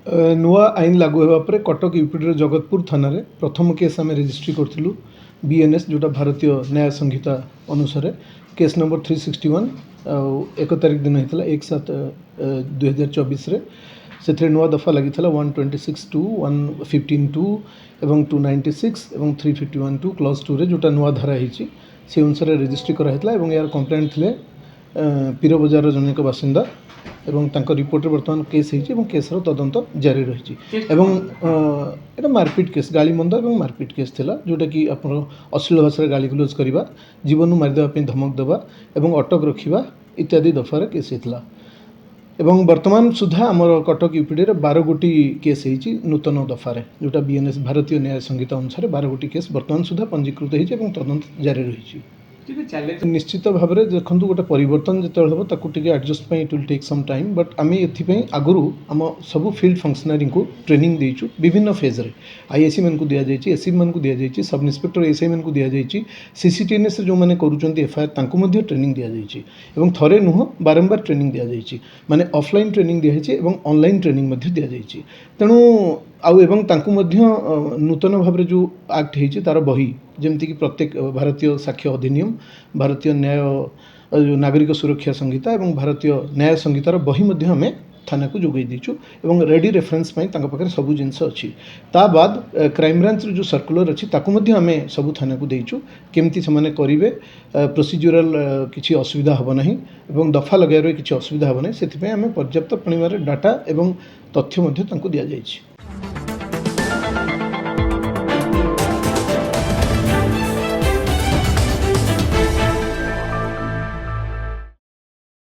नुआ आईन लागू होगा पर कटक यूपीडी जगतपुर थाना रे प्रथम केस आम रेजिस्ट्री करूँ बीएनएस जोटा भारतीय न्याय संहिता अनुसार केस नंबर 361 1 तारिख दिन होता 1/7/2024 से नुआ दफा लगी 126(2) 115(2) एवं 296 एवं 351(2) क्लॉज 2 रे जोटा नुआ धारा होती से अनुसार रेजिस्ट्री कराइला और यार कंप्लेंट थे पीर बजार जन एक बासिंदा एवं तांको रिपोर्ट वर्तमान केस होती केसर तदंत जारी रही एटा मारपिट केस गाली मंद और मारपिट केस थिला जोटा कि आप अश्लील भाषा गाली गुलज करवा जीवन मारिदेवा धमक देवा एवं अटक रखा इत्यादि दफार केस होता एवं वर्तमान सुधा आमर कटक यूपीडी 12 गोटी केस होती नूतन दफार जोटा बीएनएस भारतीय न्याय संहिता अनुसार 12 गोटी केस वर्तमान सुधा पंजीकृत होती तदंत जारी रही निश्चित भाव में देखो गोटे परिवर्तन जो हम ताकू adjust it will take some time but आम ये आगु आम सब फील्ड फंक्शनरी को ट्रेनिंग देचु विभिन्न फेज्रे आईएससी मान को दि जाए एससी मान को दि जाए सब इन्स्पेक्टर एसआई मान को दि जाए सीसीटीएनएस जो मैंने करुँच एफआईआर ट्रेनिंग दि जाए थे नुह बारंबार ट्रेनिंग दि जाए माने ऑफलाइन ट्रेनिंग दि जाए ऑनलाइन ट्रेनिंग दि जाए तेणु आउ नूतन भाव जो एक्ट होती तार बही जमती कि प्रत्येक भारतीय साक्ष्य अधिनियम भारतीय न्याय नागरिक सुरक्षा संहिता और भारतीय न्याय संहितार बही आम थाना को जोगई देचु एवं रेडी रेफरेन्स पाखे सब जिनस अच्छी ता बाद क्राइम ब्रांच जो सर्कुलर अच्छी आम सब थाना को देचु केमती से करेंगे प्रोसीजरल किसी असुविधा हम ना और दफा लगाइबार किसी असुविधा हम ना से आम पर्याप्त परिमाण डाटा एवं तथ्य दि जाए।